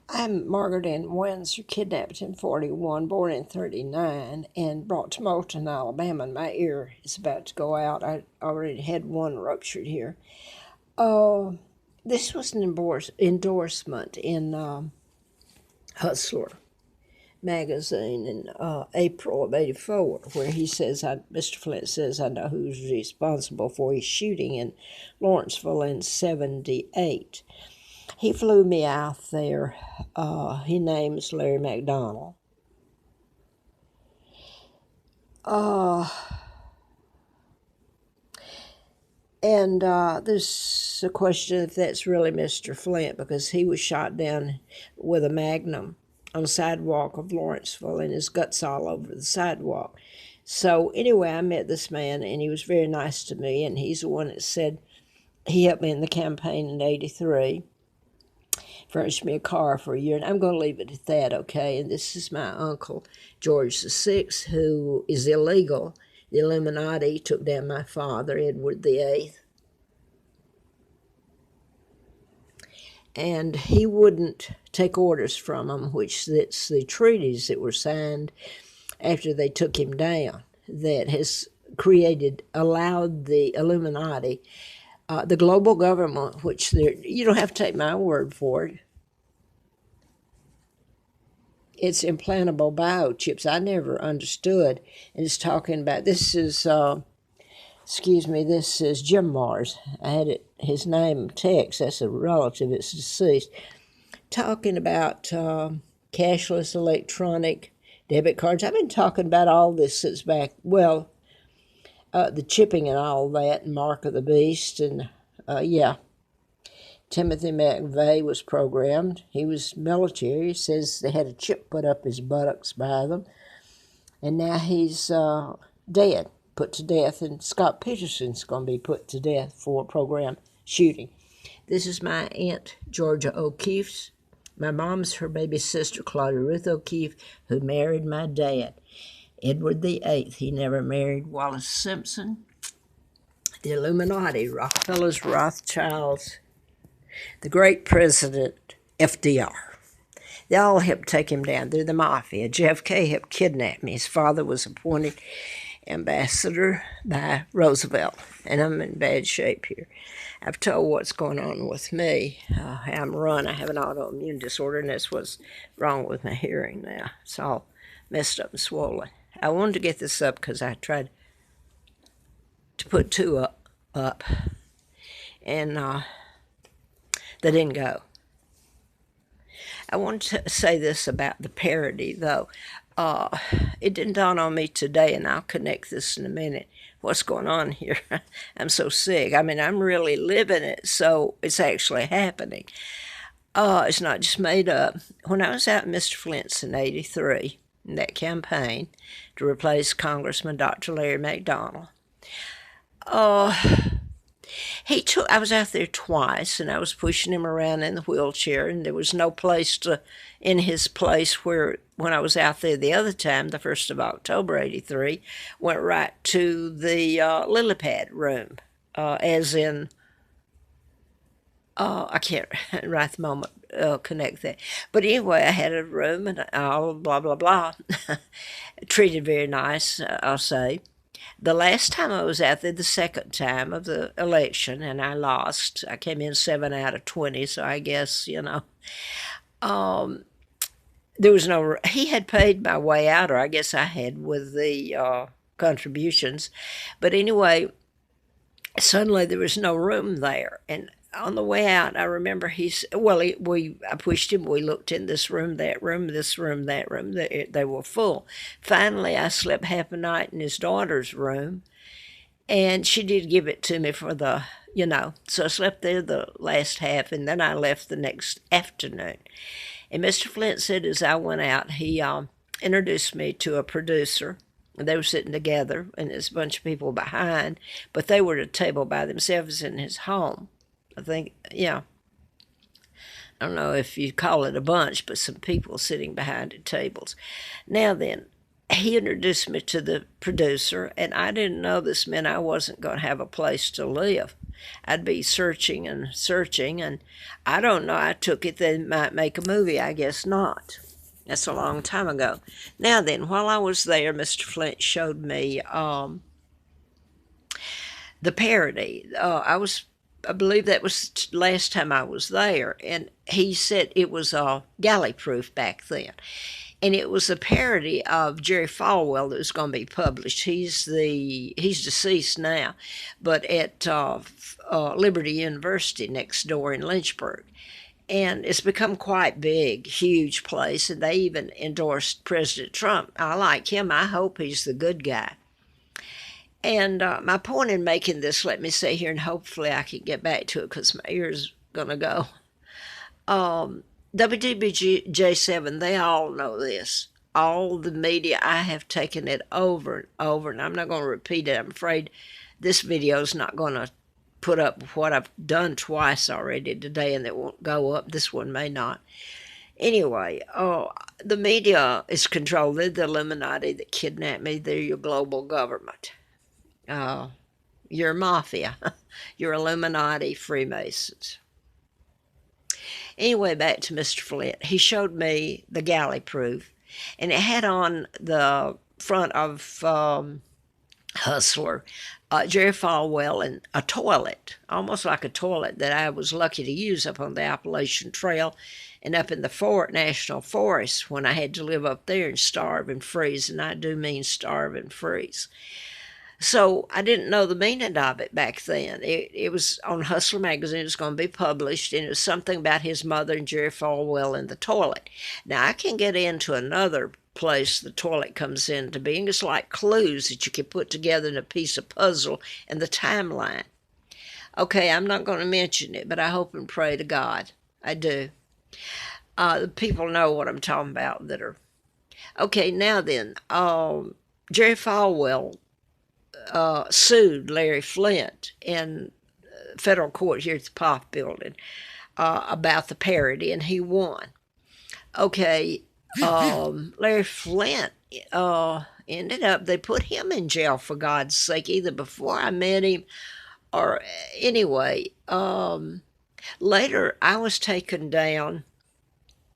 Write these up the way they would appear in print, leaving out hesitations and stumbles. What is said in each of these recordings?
I'm Margaret Ann Windsor, kidnapped in 41, born in 39, and brought to Moulton, Alabama, and my ear is about to go out. I already had one ruptured here. This was an endorsement in Hustler magazine in April of '84, where he says, Mr. Flynt says, I know who's responsible for his shooting in Lawrenceville in '78. He flew me out there. His name's Larry McDonald. And there's a question if that's really Mr. Flynt, because he was shot down with a magnum on the sidewalk of Lawrenceville and his guts all over the sidewalk. So anyway, I met this man, and he was very nice to me, and he's the one that said he helped me in the campaign in '83. Furnished me a car for a year, and I'm going to leave it at that, okay? And this is my uncle, George VI, who is illegal. The Illuminati took down my father, Edward VIII. And he wouldn't take orders from them, which it's the treaties that were signed after they took him down that has allowed the Illuminati, the global government, which you don't have to take my word for it. It's implantable biochips. I never understood. And it's talking about, this is Jim Mars. I had his name text. That's a relative that's deceased. Talking about cashless electronic debit cards. I've been talking about all this since back, the chipping and all that, and Mark of the Beast, and Timothy McVeigh was programmed. He was military. He says they had a chip put up his buttocks by them. And now he's dead, put to death. And Scott Peterson's going to be put to death for program shooting. This is my Aunt Georgia O'Keefe's. My mom's her baby sister, Claudia Ruth O'Keefe, who married my dad, Edward VIII. He never married Wallace Simpson. The Illuminati, Rockefellers, Rothschilds, the great president, FDR. They all helped take him down. They're the mafia. JFK helped kidnap me. His father was appointed ambassador by Roosevelt, and I'm in bad shape here. I've told what's going on with me. I'm run. I have an autoimmune disorder, and that's what's wrong with my hearing now. It's all messed up and swollen. I wanted to get this up because I tried to put two up and they didn't go. I want to say this about the parody, though. It didn't dawn on me today, and I'll connect this in a minute. What's going on here? I'm so sick. I mean, I'm really living it, so it's actually happening. It's not just made up. When I was out in Mr. Flynt's in '83, in that campaign to replace Congressman Dr. Larry McDonald, I was out there twice, and I was pushing him around in the wheelchair, and there was no place in his place where, when I was out there the other time, the 1st of October, '83, went right to the lily pad room, as in, I can't right the moment connect that. But anyway, I had a room, and all blah, blah, blah. Treated very nice, I'll say. The last time I was out there, the second time of the election, and I lost. I came in 7 out of 20, so I guess, there was no, he had paid my way out, or I guess I had with the contributions. But anyway, suddenly there was no room there. And on the way out, I remember I pushed him. We looked in this room, that room, this room, that room. They were full. Finally, I slept half a night in his daughter's room, and she did give it to me for the, So I slept there the last half, and then I left the next afternoon. And Mr. Flynt said as I went out, he introduced me to a producer. They were sitting together, and there's a bunch of people behind, but they were at a table by themselves in his home. I think, I don't know if you call it a bunch, but some people sitting behind at tables. Now then, he introduced me to the producer, and I didn't know this meant I wasn't going to have a place to live. I'd be searching and searching, and I don't know. I took it they might make a movie. I guess not. That's a long time ago. Now then, while I was there, Mr. Flynt showed me the parody. I believe that was last time I was there, and he said it was galley proof back then. And it was a parody of Jerry Falwell that was going to be published. He's deceased now, but at Liberty University next door in Lynchburg. And it's become quite big, huge place, and they even endorsed President Trump. I like him. I hope he's the good guy. And my point in making this, let me say here, and hopefully I can get back to it because my ear's going to go. WDBJ7, they all know this. All the media, I have taken it over and over, and I'm not going to repeat it. I'm afraid this video is not going to put up what I've done twice already today, and it won't go up. This one may not. Anyway, the media is controlled. They're the Illuminati that kidnapped me. They're your global government. You're mafia. You're Illuminati Freemasons. Anyway, back to Mr. Flynt. He showed me the galley proof, and it had on the front of Hustler, Jerry Falwell, and a toilet, almost like a toilet that I was lucky to use up on the Appalachian Trail and up in the National Forest when I had to live up there and starve and freeze, and I do mean starve and freeze. So I didn't know the meaning of it back then. It was on Hustler magazine. It was going to be published, and it was something about his mother and Jerry Falwell in the toilet. Now, I can get into another place the toilet comes into being. It's like clues that you can put together in a piece of puzzle in the timeline. Okay, I'm not going to mention it, but I hope and pray to God. I do. The people know what I'm talking about that are... Okay, now then, Jerry Falwell sued Larry Flynt in federal court here at the POF building about the parody, and he won. Okay, Larry Flynt ended up, they put him in jail, for God's sake, either before I met him or anyway. Later, I was taken down.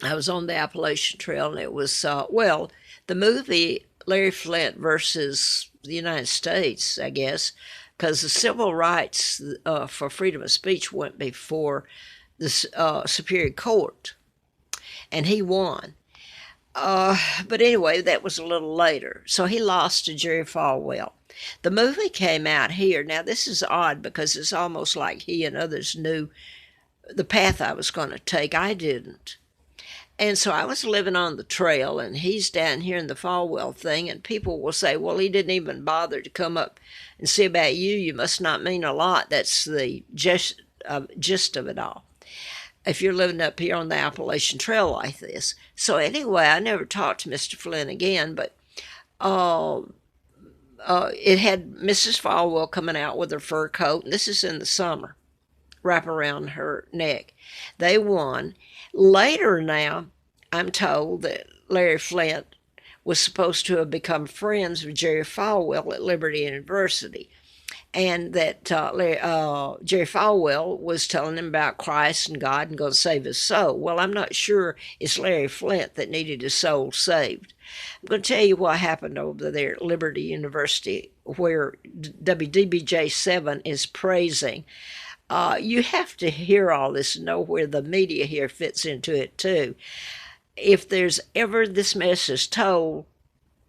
I was on the Appalachian Trail, and it was, the movie Larry Flynt versus the United States, I guess, because the civil rights for freedom of speech went before the Superior Court, and he won. But anyway, that was a little later. So he lost to Jerry Falwell. The movie came out here. Now, this is odd because it's almost like he and others knew the path I was going to take. I didn't. And so I was living on the trail, and he's down here in the Falwell thing, and people will say, well, he didn't even bother to come up and see about you. You must not mean a lot. That's the gist of it all, if you're living up here on the Appalachian Trail like this. So anyway, I never talked to Mr. Flynt again, but it had Mrs. Falwell coming out with her fur coat, and this is in the summer, wrap around her neck. They won. Later now, I'm told that Larry Flynt was supposed to have become friends with Jerry Falwell at Liberty University, and that Jerry Falwell was telling him about Christ and God and going to save his soul. Well, I'm not sure it's Larry Flynt that needed his soul saved. I'm going to tell you what happened over there at Liberty University, where WDBJ7 is praising. You have to hear all this and know where the media here fits into it too. If there's ever this mess is told,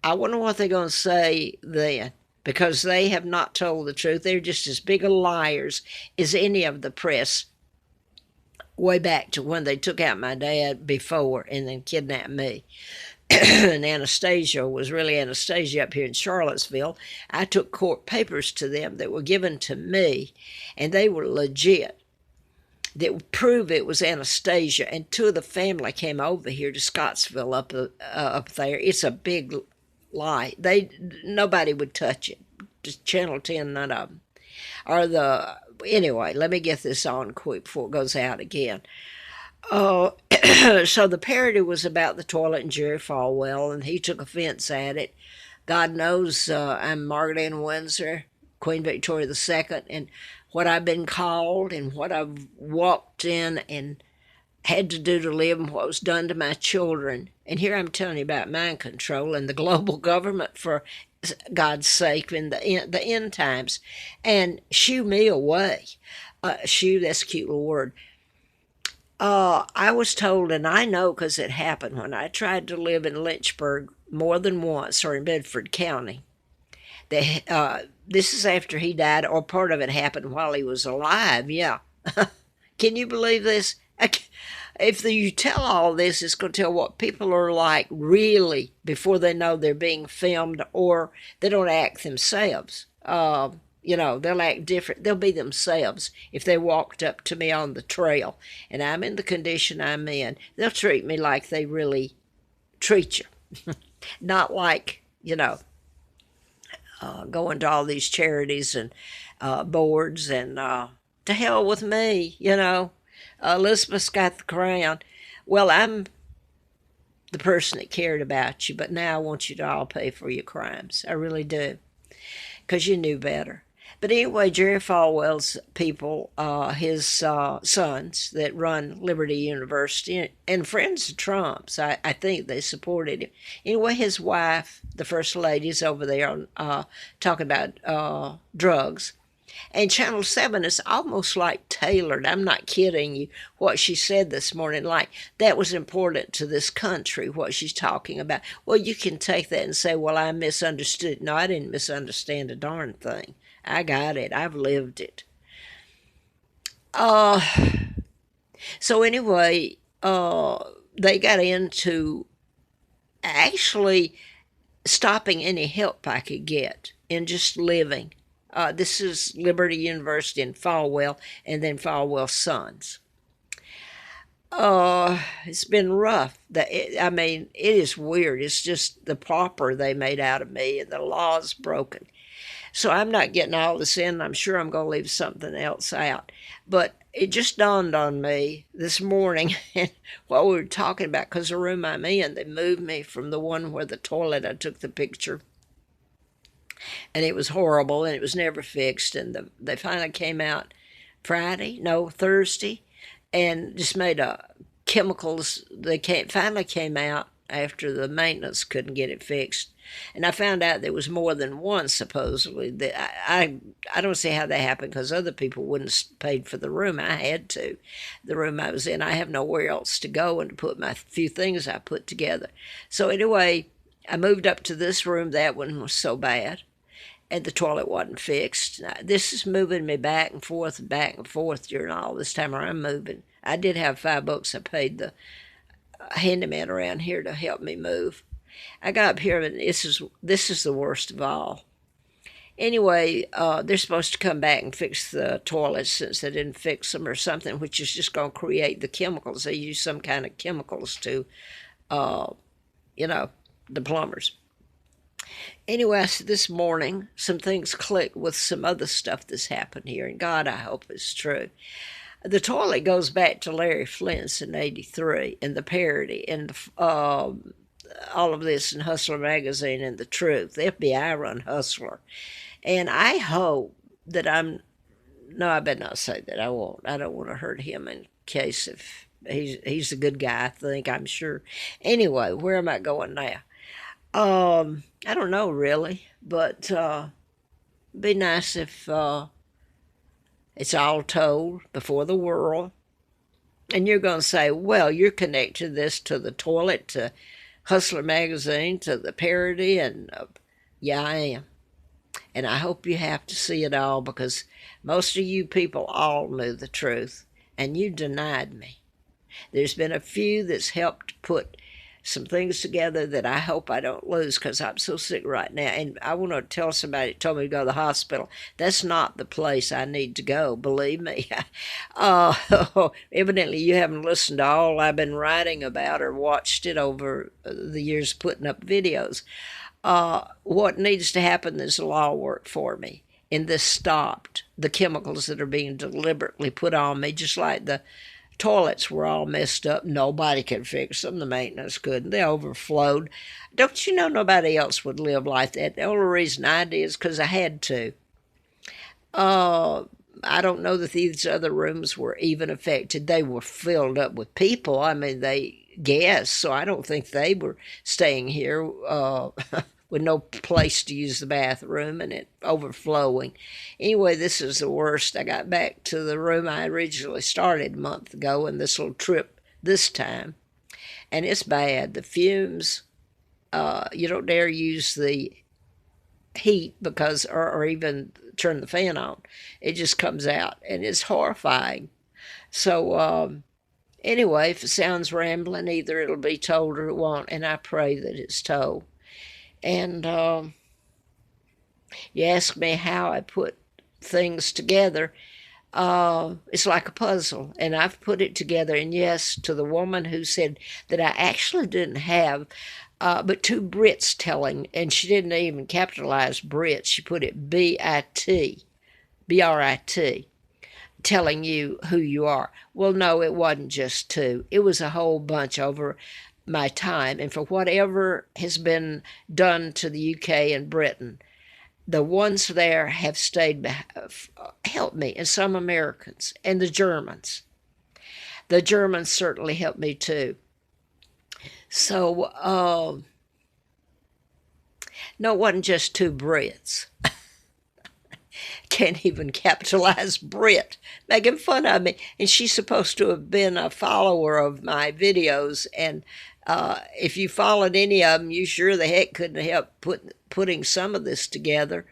I wonder what they're going to say then, because they have not told the truth. They're just as big of liars as any of the press way back to when they took out my dad before and then kidnapped me. And Anastasia was really Anastasia up here in Charlottesville. I took court papers to them that were given to me, and they were legit. That would prove it was Anastasia, and two of the family came over here to Scottsville up there. It's a big lie. Nobody would touch it. Just Channel 10, none of them. Anyway, let me get this on quick before it goes out again. Oh, so the parody was about the toilet and Jerry Falwell, and he took offense at it. God knows I'm Margaret Ann Windsor, Queen Victoria II, and what I've been called and what I've walked in and had to do to live and what was done to my children. And here I'm telling you about mind control and the global government for God's sake in the end times. And shoo me away. Shoo, that's a cute little word. I was told, and I know because it happened when I tried to live in Lynchburg more than once, or in Bedford County. That this is after he died, or part of it happened while he was alive. Yeah, can you believe this? If you tell all this, it's going to tell what people are like really before they know they're being filmed, or they don't act themselves. They'll act different. They'll be themselves if they walked up to me on the trail and I'm in the condition I'm in. They'll treat me like they really treat you, not like, going to all these charities and boards and to hell with me, Elizabeth's got the crown. Well, I'm the person that cared about you, but now I want you to all pay for your crimes. I really do, because you knew better. But anyway, Jerry Falwell's people, his sons that run Liberty University, and friends of Trump's, I think they supported him. Anyway, his wife, the First Lady's over there talking about drugs. And Channel 7 is almost like tailored. I'm not kidding you. What she said this morning, like that was important to this country, what she's talking about. Well, you can take that and say, well, I misunderstood. No, I didn't misunderstand a darn thing. I got it. I've lived it. So anyway, they got into actually stopping any help I could get in just living. This is Liberty University in Falwell, and then Falwell's sons. It's been rough. It is weird. It's just the pauper they made out of me, and the law's broken. So I'm not getting all this in. I'm sure I'm going to leave something else out. But it just dawned on me this morning while we were talking about, because the room I'm in, they moved me from the one where the toilet, I took the picture. And it was horrible, and it was never fixed. And they finally came out Thursday, and just made chemicals. They finally came out after the maintenance couldn't get it fixed. And I found out there was more than one, supposedly. That I don't see how that happened, because other people wouldn't have paid for the room. I had to. The room I was in, I have nowhere else to go and to put my few things I put together. So anyway, I moved up to this room. That one was so bad, and the toilet wasn't fixed. This is moving me back and forth during all this time I'm moving. I did have $5 I paid the handyman around here to help me move. I got up here, and this is the worst of all. Anyway, they're supposed to come back and fix the toilets since they didn't fix them or something, which is just going to create the chemicals. They use some kind of chemicals to, the plumbers. Anyway, this morning, some things clicked with some other stuff that's happened here, and God, I hope it's true. The toilet goes back to Larry Flynt's in '83, and the parody, and all of this in Hustler Magazine and The Truth. The FBI run Hustler. And I hope that no, I better not say that. I won't. I don't want to hurt him in case if he's a good guy, I'm sure. Anyway, where am I going now? I don't know really, but be nice if it's all told before the world. And you're going to say, well, you're connecting this to the toilet, to Hustler Magazine, to the parody, and yeah, I am. And I hope you have to see it all, because most of you people all knew the truth, and you denied me. There's been a few that's helped put some things together that I hope I don't lose, because I'm so sick right now. And I want to tell somebody that told me to go to the hospital. That's not the place I need to go, believe me. Evidently you haven't listened to all I've been writing about or watched it over the years putting up videos. What needs to happen is the law work for me. And this stopped the chemicals that are being deliberately put on me, just like the Toilets were all messed up. Nobody could fix them. The maintenance couldn't. They overflowed. Don't you know nobody else would live like that? The only reason I did is because I had to. I don't know that these other rooms were even affected. They were filled up with people. I mean, they guessed, so I don't think they were staying here with no place to use the bathroom and it overflowing. Anyway, this is the worst. I got back to the room I originally started a month ago in this little trip this time, and it's bad. The fumes, you don't dare use the heat because, or even turn the fan on. It just comes out, and it's horrifying. So, anyway, if it sounds rambling, either it'll be told or it won't, and I pray that it's told. And you ask me how I put things together. It's like a puzzle, and I've put it together. And yes, to the woman who said that I actually didn't have but two Brits telling, and she didn't even capitalize Brit. She put it B-I-T, B-R-I-T, telling you who you are. Well, no, it wasn't just two. It was a whole bunch over my time. And for whatever has been done to the UK and Britain, the ones there have stayed, helped me, and some Americans, and the Germans. The Germans certainly helped me too. So, no, it wasn't just two Brits. Can't even capitalize Brit, making fun of me. And she's supposed to have been a follower of my videos. And if you followed any of them, you sure the heck couldn't help putting some of this together.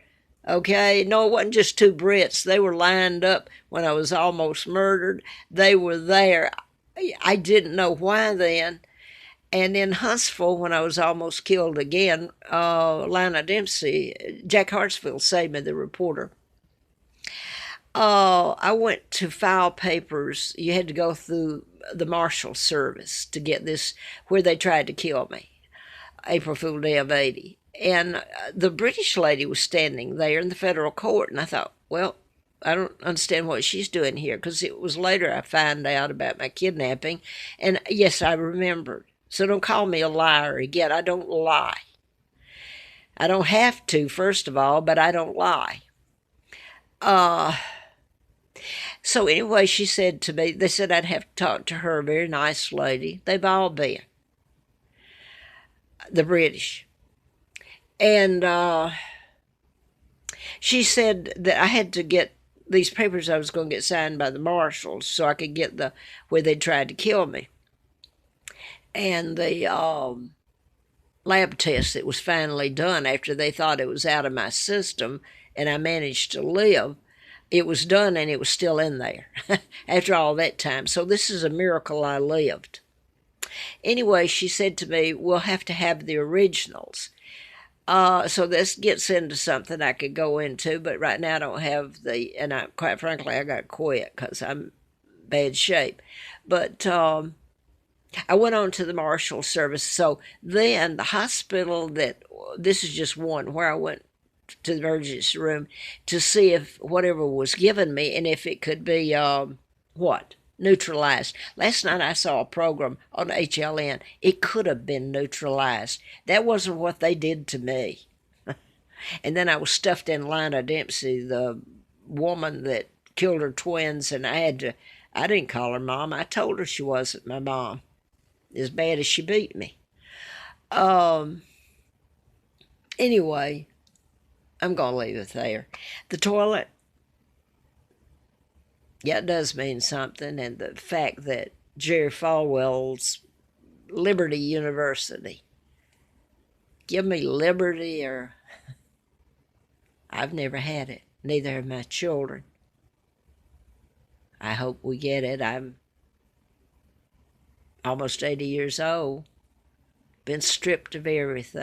Okay? No, it wasn't just two Brits. They were lined up when I was almost murdered. They were there. I didn't know why then. And in Huntsville, when I was almost killed again, Lana Dempsey, Jack Hartsfield saved me, the reporter. I went to file papers. You had to go through the Marshal Service to get this, where they tried to kill me, April Fool Day of 80. And the British lady was standing there in the federal court, and I thought, well, I don't understand what she's doing here, because it was later I found out about my kidnapping. And yes, I remembered. So don't call me a liar again. I don't lie. I don't have to, first of all, but I don't lie. So anyway, she said to me, they said I'd have to talk to her, a very nice lady. They've all been. The British. And she said that I had to get these papers I was going to get signed by the marshals so I could get where they tried to kill me. And the lab test that was finally done after they thought it was out of my system and I managed to live, it was done and it was still in there after all that time. So this is a miracle I lived. Anyway, she said to me, we'll have to have the originals. So this gets into something I could go into, but right now I don't have and quite frankly, I got to quit because I'm in bad shape. But I went on to the Marshal Service. So then the hospital this is just one, where I went to the emergency room to see if whatever was given me and if it could be, neutralized. Last night I saw a program on HLN. It could have been neutralized. That wasn't what they did to me. And then I was stuffed in Lana Dempsey, the woman that killed her twins, and I didn't call her mom. I told her she wasn't my mom, as bad as she beat me. Anyway, I'm going to leave it there. The toilet, yeah, it does mean something. And the fact that Jerry Falwell's Liberty University, give me liberty, or I've never had it. Neither have my children. I hope we get it. I'm almost 80 years old. Been stripped of everything.